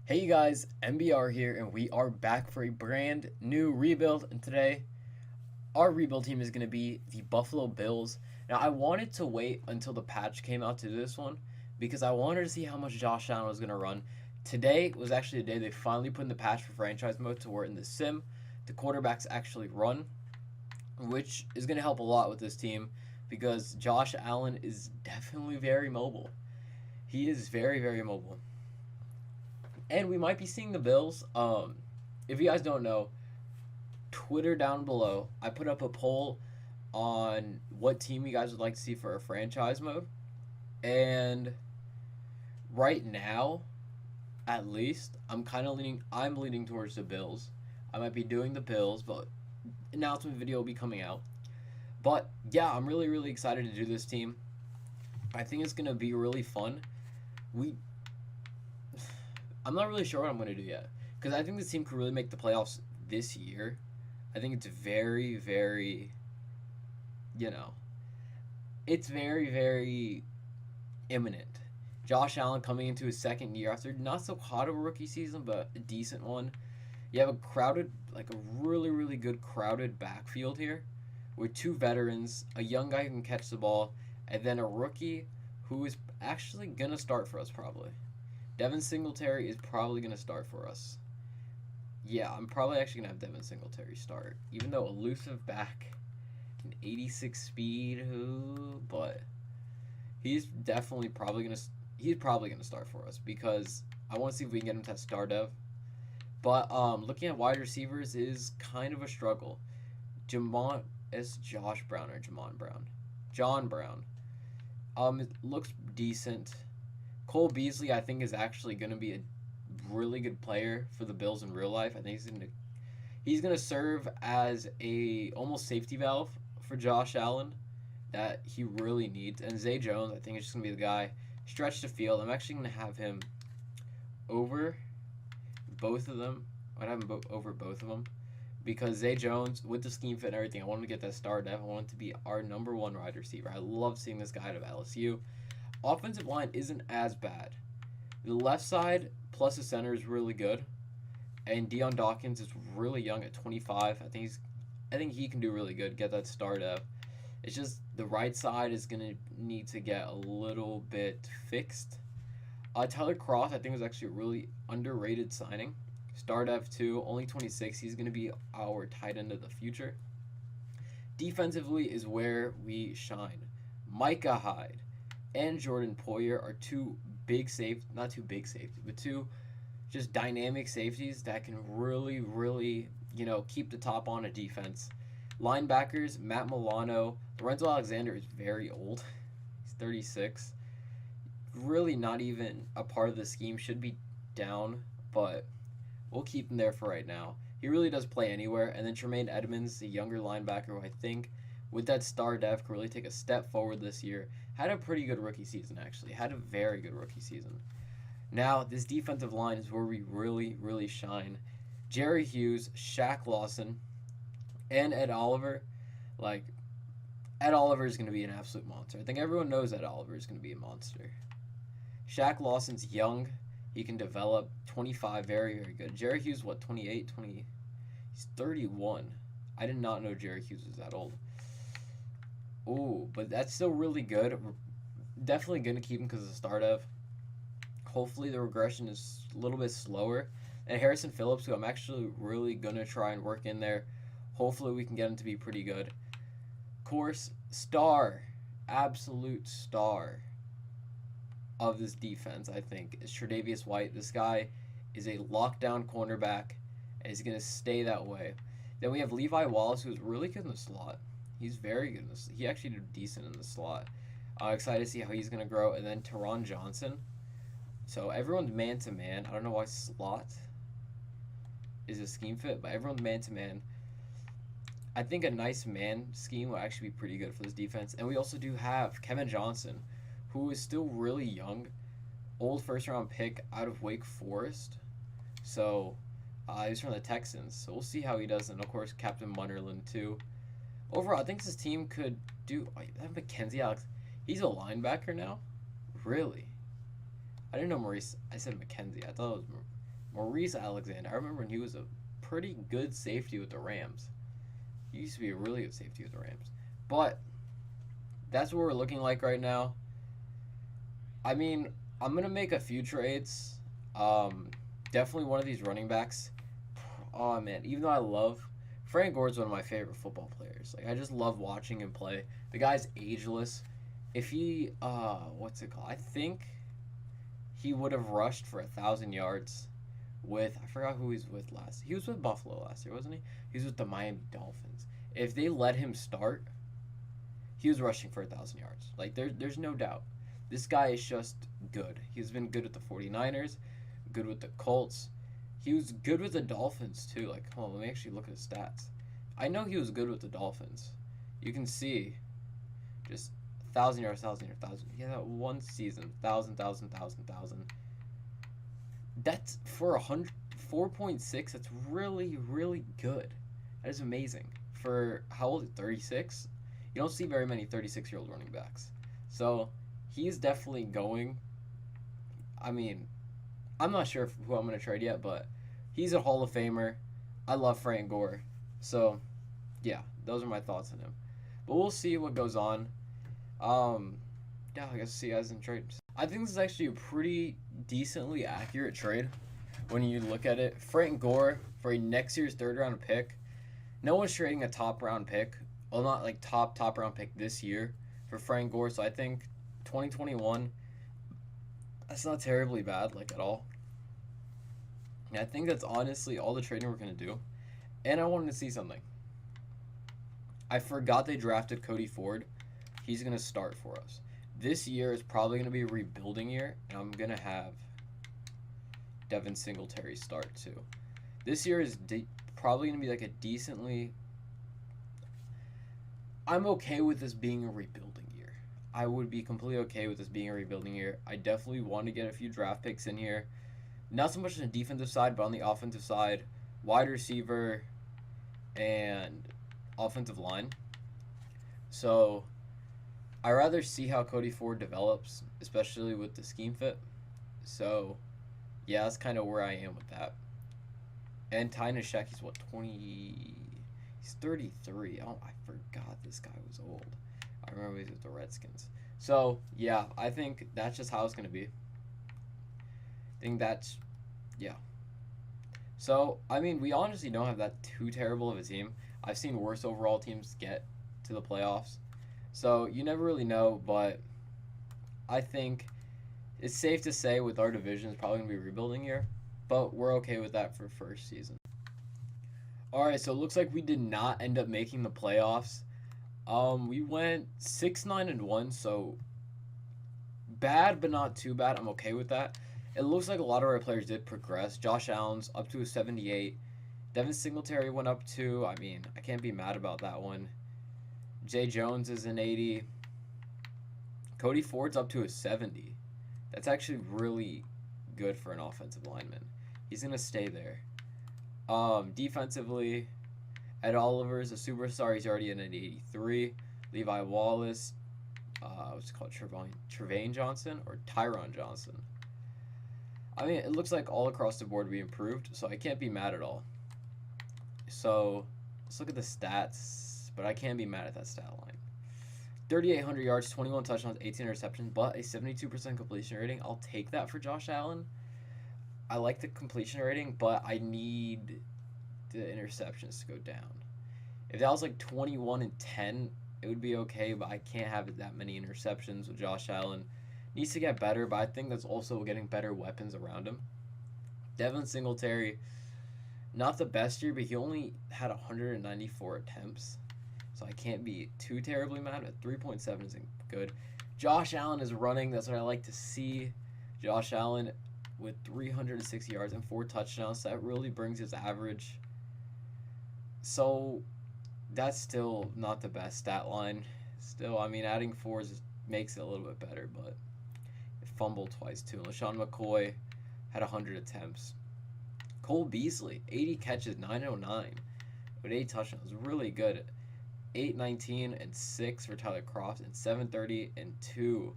Hey you guys, MBR here, and we are back for a brand new rebuild. And today, our rebuild team is going to be the Buffalo Bills. Now, I wanted to wait until the patch came out to do this one because I wanted to see how much Josh Allen was going to run. Today was actually the day they finally put in the patch for franchise mode to where in the sim, the quarterbacks actually run, which is going to help a lot with this team because Josh Allen is definitely very mobile. He is very, very mobile. And we might be seeing the Bills. If you guys don't know, Twitter down below, I put up a poll on what team you guys would like to see for a franchise mode. And right now, at least, I'm leaning towards the Bills. I might be doing the Bills, but announcement video will be coming out. But yeah, I'm really, really excited to do this team. I think it's gonna be really fun. We I'm not really sure what I'm going to do yet because I think this team could really make the playoffs this year. I think it's very, very, you know, it's very, very imminent. Josh Allen coming into his second year after not so hot of a rookie season, but a decent one. You have a crowded, like a really, really good crowded backfield here with two veterans, a young guy who can catch the ball, and then a rookie who is actually going to start for us probably. Devin Singletary is probably going to start for us. Yeah, I'm probably actually going to have Devin Singletary start. Even though elusive back, an 86 speed, but he's probably going to start for us because I want to see if we can get him to star dev. But looking at wide receivers is kind of a struggle. Jamon it's Josh Brown or Jamon Brown. John Brown. It looks decent. Cole Beasley, I think, is actually going to be a really good player for the Bills in real life. I think he's gonna serve as a almost safety valve for Josh Allen that he really needs. And Zay Jones, I think, is just gonna be the guy. Stretch the field. I'm actually gonna have him over both of them. I'd have him over both of them because Zay Jones, with the scheme fit and everything, I want him to get that star def. I want him to be our number one wide receiver. I love seeing this guy out of LSU. Offensive line isn't as bad. The left side plus the center is really good, and Deion Dawkins is really young at 25. I think he can do really good. Get that start up. It's just the right side is gonna need to get a little bit fixed. Tyler Croft, I think, was actually a really underrated signing. Start F2, only 26. He's gonna be our tight end of the future. Defensively is where we shine. Micah Hyde and Jordan Poyer are not too big safety, but two just dynamic safeties that can really, really, keep the top on a defense. Linebackers, Matt Milano. Lorenzo Alexander is very old. He's 36. Really not even a part of the scheme. Should be down, but we'll keep him there for right now. He really does play anywhere. And then Tremaine Edmonds, the younger linebacker, who I think with that star def can really take a step forward this year. Had a pretty good rookie season, actually. Had a very good rookie season. Now, this defensive line is where we really, really shine. Jerry Hughes, Shaq Lawson, and Ed Oliver. Like, Ed Oliver is going to be an absolute monster. I think everyone knows Ed Oliver is going to be a monster. Shaq Lawson's young. He can develop. 25, very, very good. Jerry Hughes, what, 28, 20? He's 31. I did not know Jerry Hughes was that old. Oh, but that's still really good. We're definitely going to keep him because of the start of. Hopefully the regression is a little bit slower. And Harrison Phillips, who I'm actually really going to try and work in there. Hopefully we can get him to be pretty good. Of course, absolute star of this defense, I think, is Tre'Davious White. This guy is a lockdown cornerback, and he's going to stay that way. Then we have Levi Wallace, who's really good in the slot. He's very good in this. He actually did decent in the slot. Excited to see how he's going to grow. And then Teron Johnson. So everyone's man-to-man. I don't know why slot is a scheme fit, but everyone's man-to-man. I think a nice man scheme will actually be pretty good for this defense. And we also do have Kevin Johnson, who is still really young. Old first-round pick out of Wake Forest. So he's from the Texans. So we'll see how he does. And, of course, Captain Munnerlin, too. Overall, I think this team could do... That Mackenzie Alex, he's a linebacker now? Really? I didn't know Maurice... I said Mackenzie. I thought it was Maurice Alexander. I remember when he was a pretty good safety with the Rams. He used to be a really good safety with the Rams. But that's what we're looking like right now. I mean, I'm gonna make a few trades. Definitely one of these running backs. Oh man, even though I love Frank Gore's one of my favorite football players. Like I just love watching him play. The guy's ageless. If he what's it called? I think he would have rushed for 1,000 yards with I forgot who he's with last. He was with Buffalo last year, wasn't he? He was with the Miami Dolphins. If they let him start, he was rushing for 1,000 yards. Like there's no doubt. This guy is just good. He's been good with the 49ers, good with the Colts. He was good with the Dolphins too. Like, hold on, let me actually look at his stats. I know he was good with the Dolphins. You can see just 1,000 yards, 1,000 yards, 1,000. Yeah, that one season, 1,000. That's for 4.6. That's really, really good. That is amazing. For how old? 36. You don't see very many 36-year-old running backs. So he's definitely going. I mean, I'm not sure who I'm going to trade yet, but he's a Hall of Famer. I love Frank Gore. So, yeah, those are my thoughts on him. But we'll see what goes on. Yeah, I guess see you guys in trades. I think this is actually a pretty decently accurate trade when you look at it. Frank Gore for a next year's third-round pick. No one's trading a top-round pick. Well, not like top-round pick this year for Frank Gore. So I think 2021, that's not terribly bad, like, at all. And I think that's honestly all the trading we're going to do. And I wanted to see something. I forgot they drafted Cody Ford. He's going to start for us. This year is probably going to be a rebuilding year, and I'm going to have Devin Singletary start too. This year is probably going to be like a decently... I'm okay with this being a rebuilding year. I would be completely okay with this being a rebuilding year. I definitely want to get a few draft picks in here. Not so much on the defensive side, but on the offensive side, wide receiver and offensive line. So I rather see how Cody Ford develops, especially with the scheme fit. So yeah, that's kind of where I am with that. And Ty Nashek, he's what, 20? He's 33. Oh, I forgot this guy was old. I remember he was with the Redskins. So yeah, I think that's just how it's gonna be. I think that's, yeah. So, I mean, we honestly don't have that too terrible of a team. I've seen worse overall teams get to the playoffs. So, you never really know, but I think it's safe to say with our division, it's probably going to be a rebuilding year. But we're okay with that for first season. Alright, so it looks like we did not end up making the playoffs. We went 6-9-1, so bad, but not too bad. I'm okay with that. It looks like a lot of our players did progress. Josh Allen's up to a 78. Devin Singletary went up to, I mean, I can't be mad about that one. Jay Jones is an 80. Cody Ford's up to a 70. That's actually really good for an offensive lineman. He's going to stay there. Defensively, Ed Oliver's a superstar. He's already in an 83. Levi Wallace, what's it called? Tre'Vane Johnson or Tyron Johnson. I mean, it looks like all across the board we improved, so I can't be mad at all. So, let's look at the stats, but I can't be mad at that stat line. 3,800 yards, 21 touchdowns, 18 interceptions, but a 72% completion rating. I'll take that for Josh Allen. I like the completion rating, but I need the interceptions to go down. If that was like 21-10, it would be okay, but I can't have that many interceptions with Josh Allen. Needs to get better, but I think that's also getting better weapons around him. Devin Singletary, not the best year, but he only had 194 attempts. So I can't be too terribly mad, but 3.7 isn't good. Josh Allen is running. That's what I like to see. Josh Allen with 360 yards and 4 touchdowns. That really brings his average. So that's still not the best stat line. Still, I mean, adding 4s makes it a little bit better, but it fumbled twice too. LaShawn McCoy had 100 attempts. Cole Beasley, 80 catches, 909 with 8 touchdowns. Really good. 819 and 6 for Tyler Croft, and 730 and 2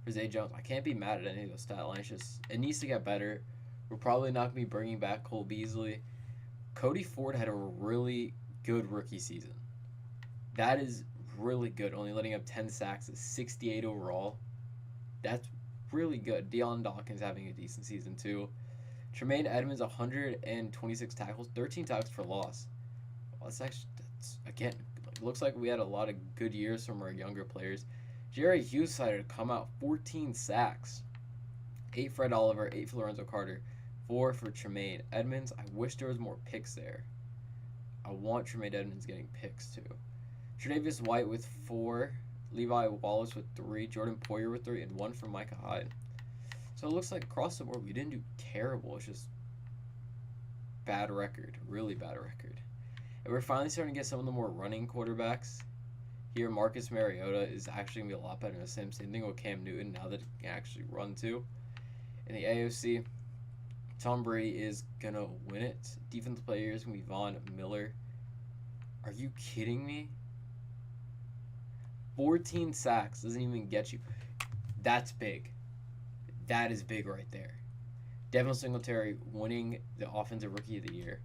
for Zay Jones. I can't be mad at any of those stat lines. Just it needs to get better We're probably not going to be bringing back Cole Beasley. Cody Ford had a really good rookie season. That is really good, only letting up 10 sacks, 68 overall. That's really good. Deion Dawkins having a decent season too. Tremaine Edmonds, 126 tackles, 13 tackles for loss. Well, again, it looks like we had a lot of good years from our younger players. Jerry Hughes decided to come out, 14 sacks. 8 Fred Oliver, 8 for Lorenzo Carter, 4 for Tremaine Edmonds. I wish there was more picks there. I want Tremaine Edmonds getting picks too. Tre'davious White with 4, Levi Wallace with 3, Jordan Poyer with 3, and 1 for Micah Hyde. So it looks like across the board we didn't do terrible. It's just bad record, really bad record. And we're finally starting to get some of the more running quarterbacks. Here, Marcus Mariota is actually going to be a lot better than the same thing with Cam Newton now that he can actually run too. In the AFC, Tom Brady is going to win it. Defensive player is going to be Von Miller. Are you kidding me? 14 sacks doesn't even get you. That's big. That is big right there. Devin Singletary winning the Offensive Rookie of the Year.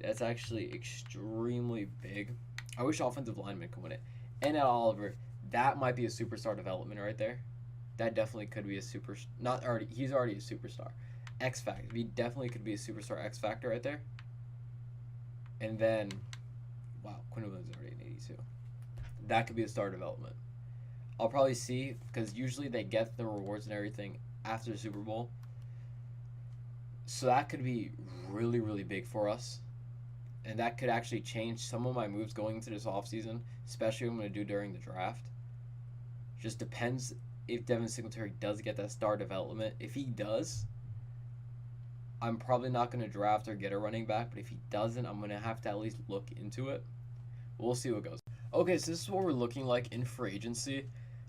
That's actually extremely big. I wish offensive linemen could win it. And Ed Oliver, that might be a superstar development right there. That definitely could be a he's already a superstar. X Factor. He definitely could be a superstar X Factor right there. And then, wow, Quinn Williams is already an 82. That could be a star development. I'll probably see, because usually they get the rewards and everything after the Super Bowl. So that could be really, really big for us. And that could actually change some of my moves going into this offseason, especially what I'm going to do during the draft. Just depends if Devin Singletary does get that star development. If he does, I'm probably not going to draft or get a running back. But if he doesn't, I'm going to have to at least look into it. We'll see what goes. Okay, so this is what we're looking like in free agency.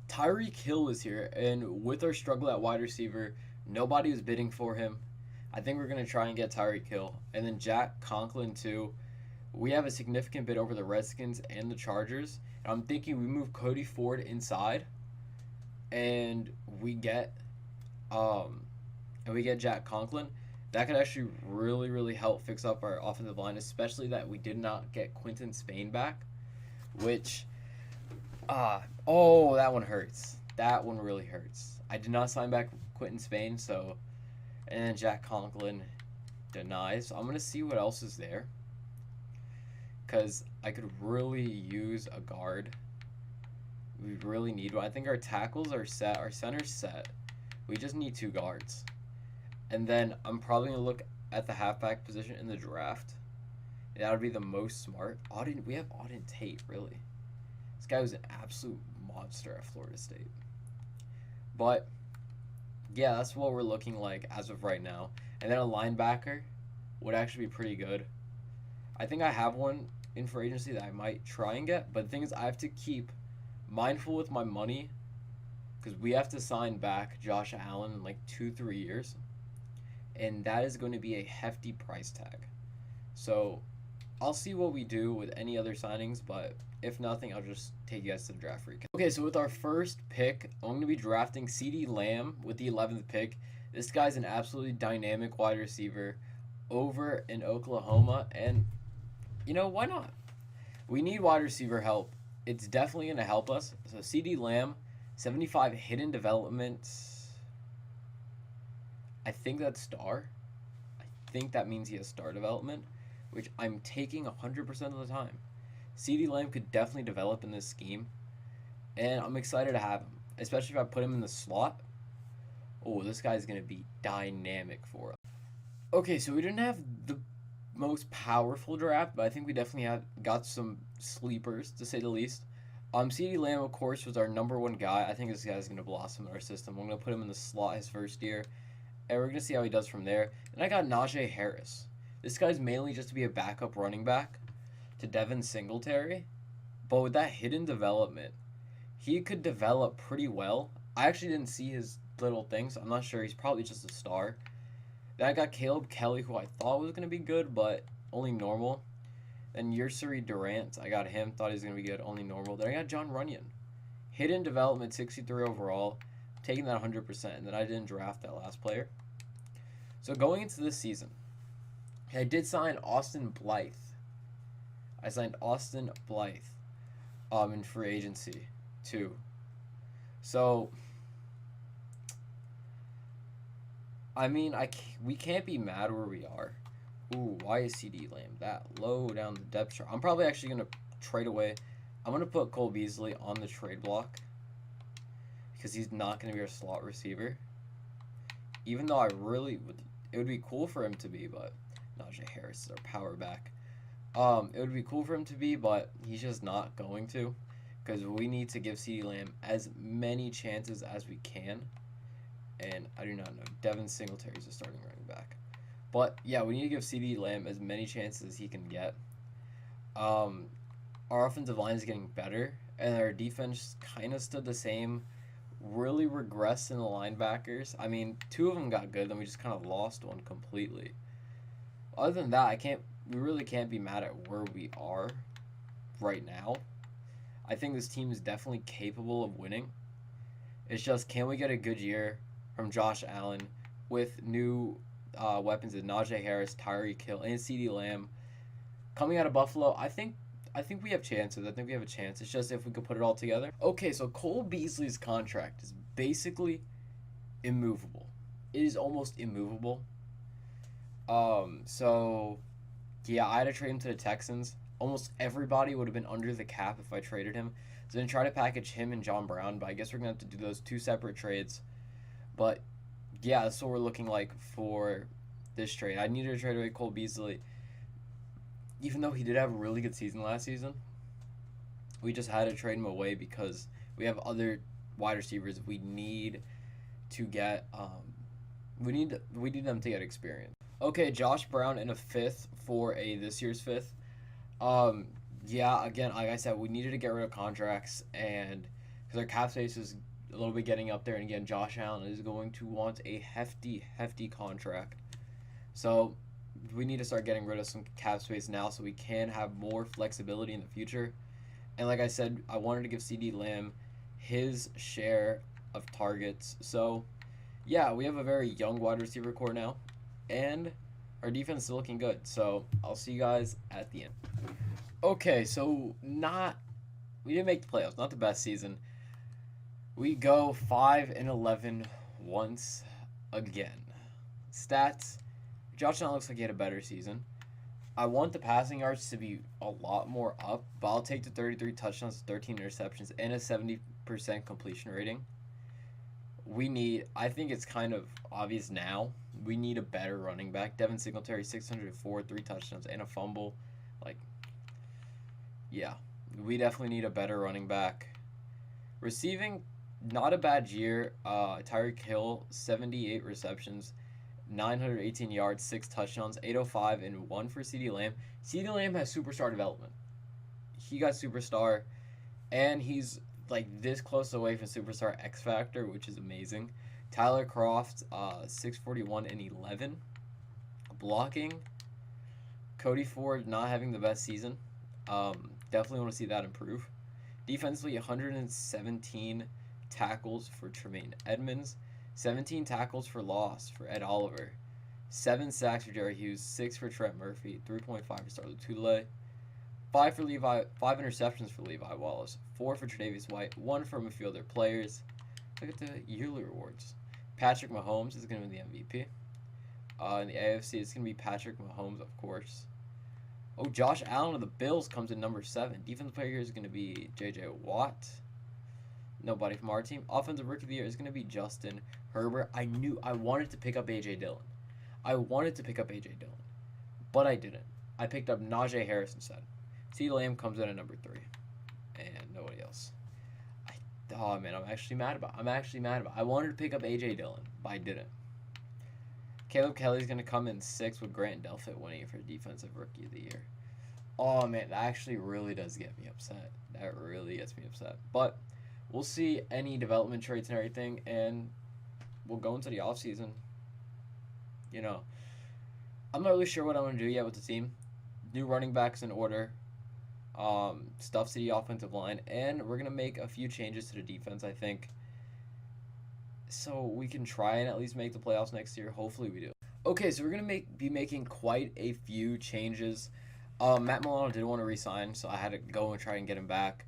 Tyreek Hill is here, and with our struggle at wide receiver, nobody was bidding for him. I think we're going to try and get Tyreek Hill. And then Jack Conklin, too. We have a significant bid over the Redskins and the Chargers. And I'm thinking we move Cody Ford inside, and we get Jack Conklin. That could actually really, really help fix up our offensive line, especially that we did not get Quinton Spain back, which, that one hurts. That one really hurts. I did not sign back Quinton Spain, so, and then Jack Conklin denies. So I'm going to see what else is there, because I could really use a guard. We really need one. I think our tackles are set. Our center's set. We just need 2 guards. And then I'm probably going to look at the halfback position in the draft. That would be the most smart. We have Auden Tate, really. This guy was an absolute monster at Florida State. But, yeah, that's what we're looking like as of right now. And then a linebacker would actually be pretty good. I think I have one in free agency that I might try and get. But the thing is, I have to keep mindful with my money, because we have to sign back Josh Allen in like 2-3 years. And that is going to be a hefty price tag. So I'll see what we do with any other signings, but if nothing, I'll just take you guys to the draft recap. Okay, so with our first pick, I'm going to be drafting CeeDee Lamb with the 11th pick. This guy's an absolutely dynamic wide receiver over in Oklahoma, and, why not? We need wide receiver help. It's definitely going to help us. So CeeDee Lamb, 75 hidden development. I think that's star. I think that means he has star development, which I'm taking 100% of the time. CeeDee Lamb could definitely develop in this scheme, and I'm excited to have him, especially if I put him in the slot. Oh, this guy's going to be dynamic for us. Okay, so we didn't have the most powerful draft, but I think we definitely got some sleepers, to say the least. CeeDee Lamb, of course, was our number 1 guy. I think this guy's going to blossom in our system. I'm going to put him in the slot his first year, and we're going to see how he does from there. And I got Najee Harris. This guy's mainly just to be a backup running back to Devin Singletary, but with that hidden development, he could develop pretty well. I actually didn't see his little things. I'm not sure. He's probably just a star. Then I got Caleb Kelly, who I thought was going to be good, but only normal. Then Yurciri Durant, I got him. Thought he was going to be good, only normal. Then I got John Runyon. Hidden development, 63 overall. Taking that 100%, and then I didn't draft that last player. So going into this season, I did sign Austin Blythe. I signed Austin Blythe in free agency too. So I mean, we can't be mad where we are. Ooh, why is CD Lamb that low down the depth chart? I'm probably actually gonna trade away. I'm gonna put Cole Beasley on the trade block because he's not gonna be our slot receiver. Even though it would be cool for him to be, but Najee Harris is our power back. It would be cool for him to be, but he's just not going to, because we need to give CD Lamb as many chances as we can. And I do not know. Devin Singletary is a starting running back. But yeah, we need to give CD Lamb as many chances as he can get. Our offensive line is getting better, and our defense kind of stood the same. Really regressed in the linebackers. I mean, 2 of them got good, then we just kind of lost one completely. Other than that, we really can't be mad at where we are right now. I think this team is definitely capable of winning. It's just, can we get a good year from Josh Allen with new weapons of Najee Harris, Tyreek Hill, and CD Lamb coming out of Buffalo? I think we have chances. I think we have a chance. It's just if we could put it all together. Okay, so Cole Beasley's contract is basically immovable. It is almost immovable. So yeah, I had to trade him to the Texans. Almost everybody would have been under the cap if I traded him. So then try to package him and John Brown, but I guess we're gonna have to do those 2 separate trades. But yeah, that's what we're looking like for this trade. I needed to trade away Cole Beasley. Even though he did have a really good season last season, we just had to trade him away because we have other wide receivers we need to get. We need them to get experience. Okay, Josh Brown in a 5th for this year's 5th. Yeah, again, like I said, we needed to get rid of contracts, and because our cap space is a little bit getting up there, and again, Josh Allen is going to want a hefty contract. So we need to start getting rid of some cap space now so we can have more flexibility in the future. And like I said, I wanted to give CD Lamb his share of targets. So yeah, we have a very young wide receiver core now, and our defense is looking good. So I'll see you guys at the end. Okay, so we didn't make the playoffs. Not the best season. We go 5-11 once again. Stats. Josh Allen looks like he had a better season. I want the passing yards to be a lot more up, but I'll take the 33 touchdowns, 13 interceptions, and a 70% completion rating. I think it's kind of obvious now, we need a better running back. Devin Singletary, 604, 3 touchdowns, and a fumble. Yeah, we definitely need a better running back. Receiving, not a bad year. Tyreek Hill, 78 receptions, 918 yards, 6 touchdowns, 805, and 1 for CD Lamb. CD Lamb has superstar development. He got superstar, and he's this close away from superstar X Factor, which is amazing. Tyler Croft, 641 and 11. Blocking, Cody Ford not having the best season. Definitely want to see that improve. Defensively, 117 tackles for Tremaine Edmonds, 17 tackles for loss for Ed Oliver, 7 sacks for Jerry Hughes, 6 for Trent Murphy, 3.5 for Starler Tutele, 5 interceptions for Levi Wallace, 4 for tre'davious White, 1 for midfielder players. Look at the yearly rewards. Patrick Mahomes is going to be the MVP. In the AFC, it's going to be Patrick Mahomes, of course. Oh, Josh Allen of the Bills comes in number 7. Defensive player here is going to be J.J. Watt. Nobody from our team. Offensive rookie of the year is going to be Justin Herbert. I wanted to pick up A.J. Dillon. But I didn't. I picked up Najee Harris instead. CeeDee Lamb comes in at number 3. And nobody else. Oh, man, I'm actually mad about it. I wanted to pick up A.J. Dillon, but I didn't. Caleb Kelly's going to come in 6th with Grant Delpit winning it for Defensive Rookie of the Year. Oh, man, that actually really does get me upset. That really gets me upset. But we'll see any development traits and everything, and we'll go into the offseason. I'm not really sure what I'm going to do yet with the team. New running backs in order. Stuff to the offensive line, and we're going to make a few changes to the defense, I think, so we can try and at least make the playoffs next year. Hopefully we do. Okay, so we're gonna be making quite a few changes. Matt Milano didn't want to resign, so I had to go and try and get him back.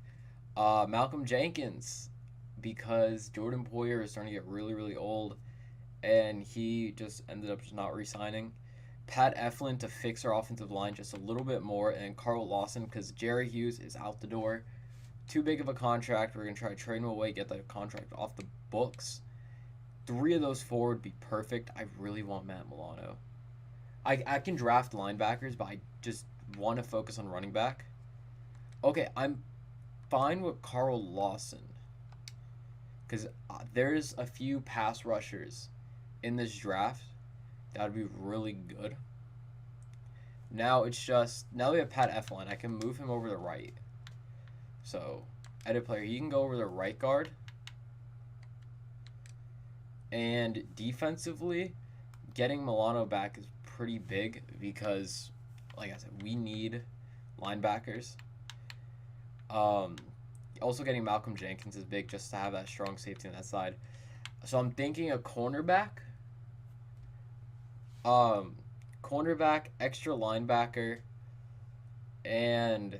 Malcolm Jenkins, because Jordan Poyer is starting to get really, really old, and he just ended up just not resigning. Pat Eflin to fix our offensive line just a little bit more, and Carl Lawson because Jerry Hughes is out the door. Too big of a contract. We're gonna try to trade him away, get that contract off the books. 3 of those 4 would be perfect. I really want Matt Milano. I can draft linebackers, but I just want to focus on running back. Okay, I'm fine with Carl Lawson because there's a few pass rushers in this draft that would be really good. Now it's just, now we have Pat Eflin, I can move him over to the right. So, edit player, he can go over the right guard. And defensively, getting Milano back is pretty big because, like I said, we need linebackers. Also getting Malcolm Jenkins is big just to have that strong safety on that side. So I'm thinking a cornerback, extra linebacker, and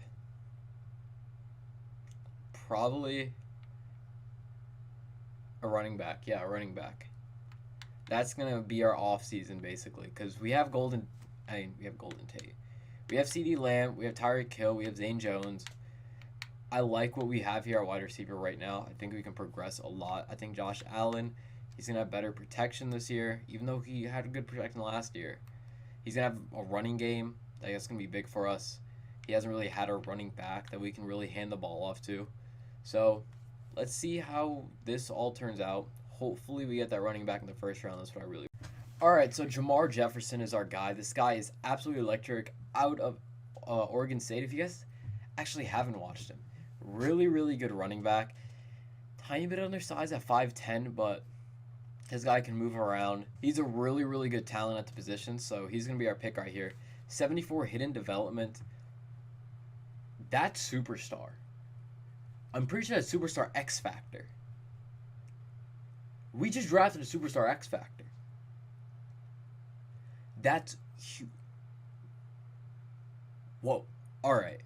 probably a running back. Yeah, a running back. That's going to be our off season basically because we have Golden Tate. We have CeeDee Lamb, we have Tyreek Hill, we have Zane Jones. I like what we have here at wide receiver right now. I think we can progress a lot. I think Josh Allen, he's going to have better protection this year, even though he had a good protection last year. He's going to have a running game that's going to be big for us. He hasn't really had a running back that we can really hand the ball off to. So let's see how this all turns out. Hopefully we get that running back in the first round. That's what I really... Alright, so Jamar Jefferson is our guy. This guy is absolutely electric out of Oregon State. If you guys actually haven't watched him, really, really good running back. Tiny bit undersized at 5'10", but this guy can move around. He's a really, really good talent at the position, so he's going to be our pick right here. 74 hidden development. That's superstar. I'm pretty sure that's superstar X Factor. We just drafted a superstar X Factor. That's huge. Whoa. Alright.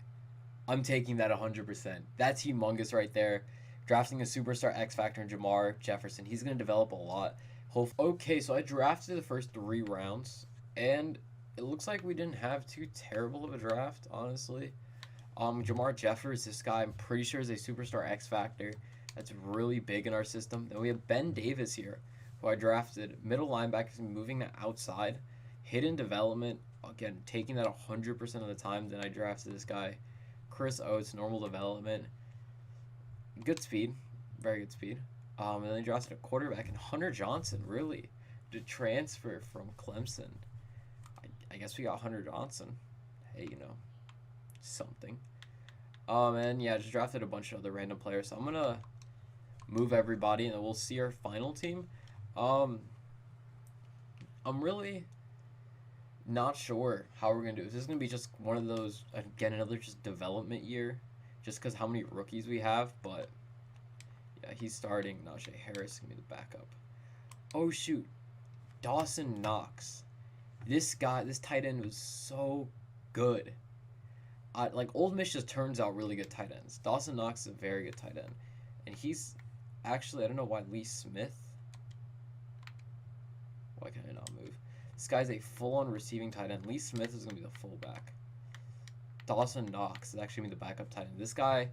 I'm taking that 100%. That's humongous right there. Drafting a superstar X Factor in Jamar Jefferson. He's going to develop a lot. Okay, so I drafted the first 3 rounds, and it looks like we didn't have too terrible of a draft, honestly. Jamar Jefferson, this guy, I'm pretty sure is a superstar X Factor. That's really big in our system. Then we have Ben Davis here, who I drafted. Middle linebacker, moving to outside. Hidden development, again, taking that 100% of the time. Then I drafted this guy. Chris Oates, normal development. Good speed. Very good speed. And then I drafted a quarterback. And Hunter Johnson, really, to transfer from Clemson. I guess we got Hunter Johnson. Hey, you know, something. And yeah, I just drafted a bunch of other random players. So I'm going to move everybody, and then we'll see our final team. I'm really not sure how we're going to do this. This is going to be just one of those, again, another just development year, just because how many rookies we have, but yeah, he's starting. Najee Harris is going to be the backup. Oh, shoot. Dawson Knox. This guy, this tight end was so good. Like, Ole Miss just turns out really good tight ends. Dawson Knox is a very good tight end. And he's actually, I don't know why Lee Smith. Why can I not move? This guy's a full-on receiving tight end. Lee Smith is going to be the fullback. Dawson Knox is actually going to be the backup tight end. This guy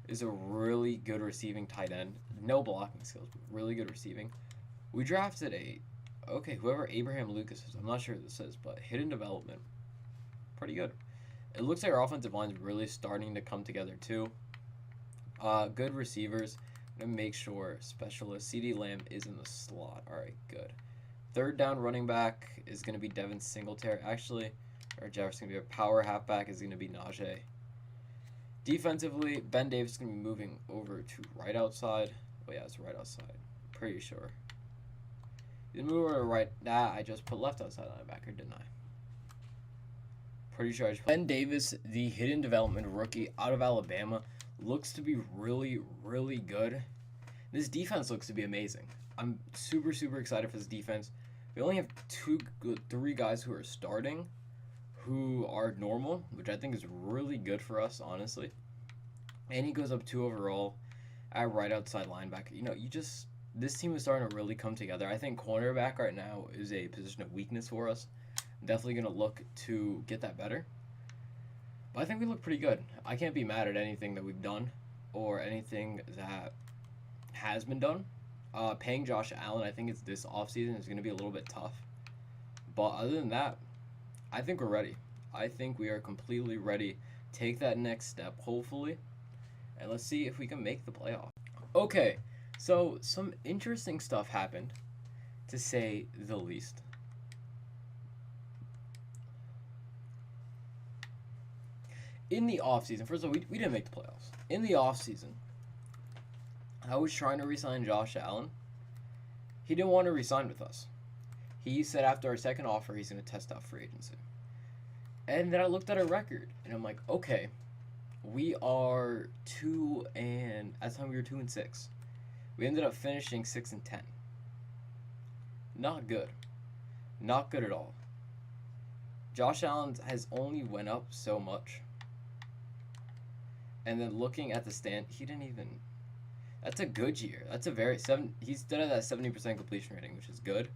is a really good receiving tight end. No blocking skills, but really good receiving. We drafted whoever Abraham Lucas is. I'm not sure who this is, but hidden development. Pretty good. It looks like our offensive line is really starting to come together too. Good receivers. I'm going to make sure specialist CeeDee Lamb is in the slot. All right, good. Third down running back is going to be Devin Singletary. Actually, or Jefferson going to be a power halfback is going to be Najee. Defensively, Ben Davis is going to be moving over to right outside. Oh yeah, it's right outside. Pretty sure. He's move over to right. Nah, I just put left outside linebacker, didn't I? Pretty sure I just put Ben Davis, the hidden development rookie out of Alabama, looks to be really, really good. This defense looks to be amazing. I'm super, super excited for this defense. We only have three guys who are starting, who are normal, which I think is really good for us, honestly. And he goes up 2 overall at right outside linebacker. This team is starting to really come together. I think cornerback right now is a position of weakness for us. I'm definitely going to look to get that better. But I think we look pretty good. I can't be mad at anything that we've done or anything that has been done. Paying Josh Allen, I think it's this offseason is going to be a little bit tough. But other than that, I think we're ready. I think we are completely ready. Take that next step, hopefully. And let's see if we can make the playoff. Okay, so some interesting stuff happened, to say the least. In the offseason, first of all, we didn't make the playoffs. In the offseason, I was trying to re-sign Josh Allen. He didn't want to re-sign with us. He said after our second offer, he's going to test out free agency. And then I looked at our record, and I'm like, okay, we are at the time we were 2-6. We ended up finishing 6-10. Not good. Not good at all. Josh Allen has only went up so much. And then looking at the stand, he didn't even. That's a good year. That's a he's still at that 70% completion rating, which is good,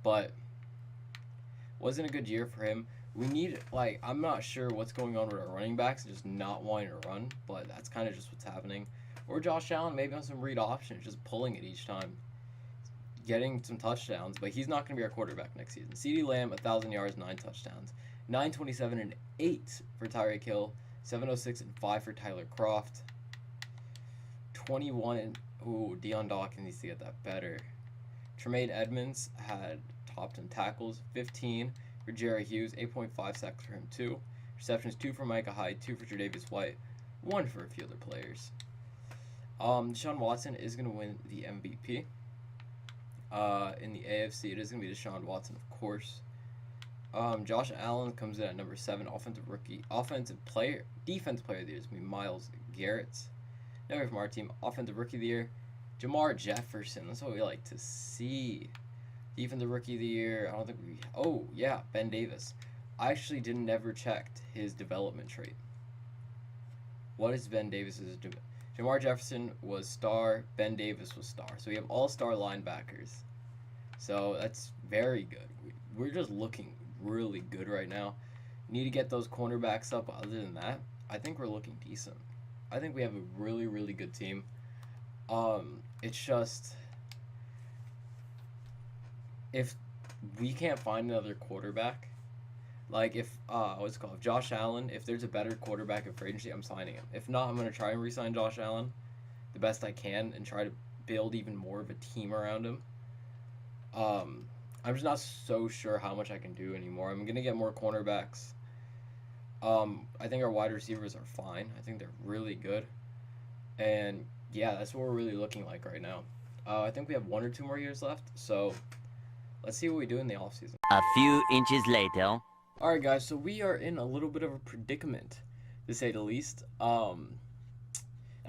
but wasn't a good year for him. We need, I'm not sure what's going on with our running backs, just not wanting to run, but that's kind of just what's happening. Or Josh Allen, maybe on some read options, just pulling it each time, getting some touchdowns, but he's not going to be our quarterback next season. CeeDee Lamb, 1,000 yards, 9 touchdowns, 927 and 8 for Tyreek Hill, 706 and 5 for Tyler Kroft, 21 and Deion Dawkins needs to get that better. Tremaine Edmonds had topped in tackles, 15 for Jerry Hughes, 8.5 sacks for him too. Receptions, 2 for Micah Hyde, 2 for tre'davious White, 1 for a few other players. Deshaun Watson is going to win the MVP. In the AFC, it is going to be Deshaun Watson, of course. Josh Allen comes in at number 7, defensive player of the year is going to be Myles Garrett. Never from our team, offensive rookie of the year, Jamar Jefferson. That's what we like to see. Defensive rookie of the year, I don't think Ben Davis. I actually never checked his development trait. What is Ben Davis's Jamar Jefferson was star, Ben Davis was star. So we have all-star linebackers. So that's very good. We're just looking really good right now. Need to get those cornerbacks up. Other than that, I think we're looking decent. I think we have a really, really good team. It's just if we can't find another quarterback, if Josh Allen, if there's a better quarterback in free agency, I'm signing him. If not, I'm gonna try and re-sign Josh Allen the best I can and try to build even more of a team around him. I'm just not so sure how much I can do anymore. I'm gonna get more cornerbacks. I think our wide receivers are fine. I think they're really good. And yeah, that's what we're really looking like right now. I think we have 1 or 2 more years left. So let's see what we do in the offseason. A few inches later. Alright guys, so we are in a little bit of a predicament, to say the least. I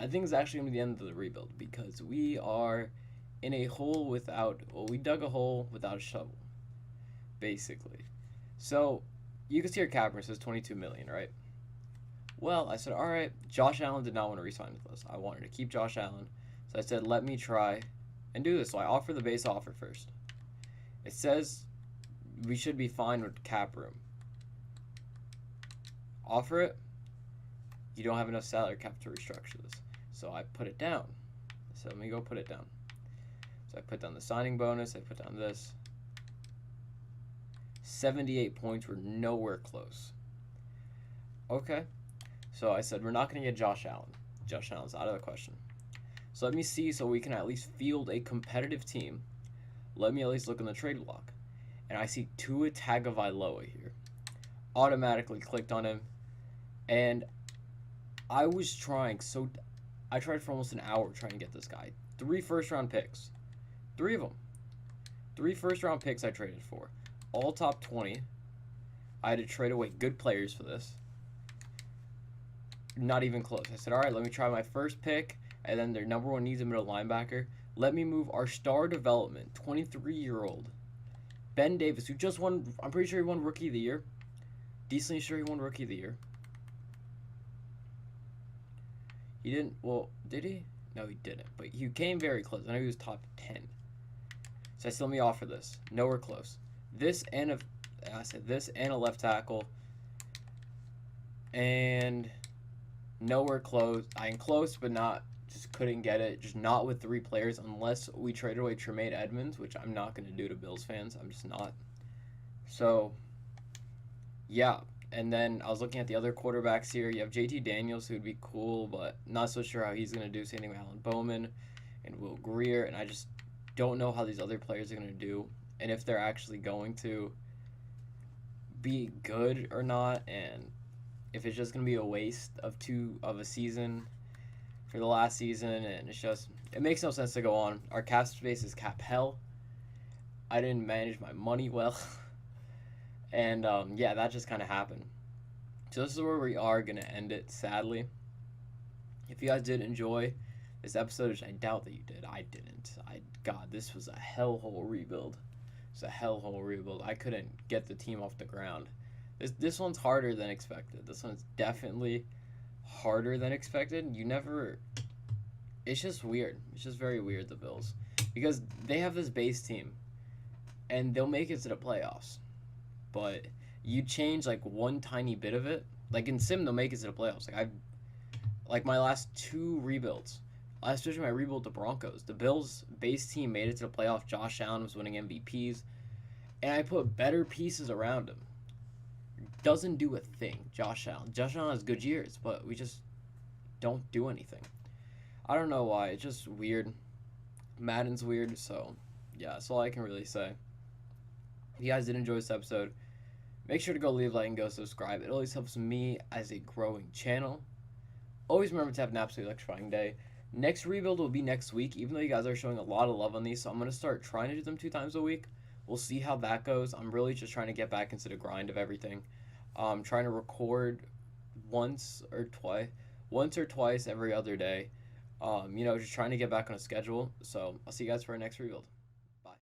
think it's actually going to be the end of the rebuild because we are in a hole we dug a hole without a shovel, basically. So you can see our cap room says $22 million, right? Well, I said, all right, Josh Allen did not want to re-sign with us. I wanted to keep Josh Allen. So I said, let me try and do this. So I offer the base offer first. It says we should be fine with cap room. Offer it. You don't have enough salary cap to restructure this. So I put it down. So let me go put it down. So I put down the signing bonus. I put down this. 78 points. We're nowhere close. Okay. So I said we're not going to get Josh Allen. Josh Allen's out of the question. So let me see so we can at least field a competitive team. Let me at least look in the trade block. And I see Tua Tagovailoa here. Automatically clicked on him. And I was trying. So I tried for almost an hour trying to get this guy. 3 first-round picks. 3 of them. 3 first-round picks I traded for. All top 20. I had to trade away good players for this. Not even close. I said, all right, let me try my first pick. And then their number 1 needs a middle linebacker. Let me move our star development, 23-year-old Ben Davis, who just won, I'm pretty sure he won Rookie of the Year. Decently sure he won Rookie of the Year. He didn't, well, did he? No, he didn't, but he came very close. I know he was top 10. So I still let me offer this. Nowhere close. This and a left tackle. And nowhere close. I am close, but not, just couldn't get it. Just not with 3 players unless we traded away Tremaine Edmonds, which I'm not going to do to Bills fans. I'm just not. So, yeah. And then I was looking at the other quarterbacks here. You have JT Daniels, who would be cool, but not so sure how he's going to do. Same thing with Alan Bowman and Will Greer. And I just don't know how these other players are going to do and if they're actually going to be good or not, and if it's just going to be a waste of a season for the last season. And it makes no sense to go on. Our cap space is cap hell. I didn't manage my money well. And yeah, that just kind of happened. So this is where we are going to end it, sadly. If you guys did enjoy this episode, which I doubt that you did, I didn't. God, this was a hellhole rebuild. It's a hellhole rebuild. I couldn't get the team off the ground. This one's harder than expected. This one's definitely harder than expected. It's just weird. It's just very weird, the Bills. Because they have this base team, and they'll make it to the playoffs. But you change, like, one tiny bit of it. Like, in Sim, they'll make it to the playoffs. Like my last 2 rebuilds, especially my rebuild to Broncos, the Bills' base team made it to the playoff. Josh Allen was winning MVPs, and I put better pieces around him. Doesn't do a thing, Josh Allen. Josh Allen has good years, but we just don't do anything. I don't know why. It's just weird. Madden's weird, so yeah, that's all I can really say. If you guys did enjoy this episode, make sure to go leave a like and go subscribe. It always helps me as a growing channel. Always remember to have an absolutely electrifying day. Next rebuild will be next week, even though you guys are showing a lot of love on these, so I'm going to start trying to do them 2 times a week. We'll see how that goes. I'm really just trying to get back into the grind of everything. Trying to record once or twice every other day. Just trying to get back on a schedule. So I'll see you guys for our next rebuild.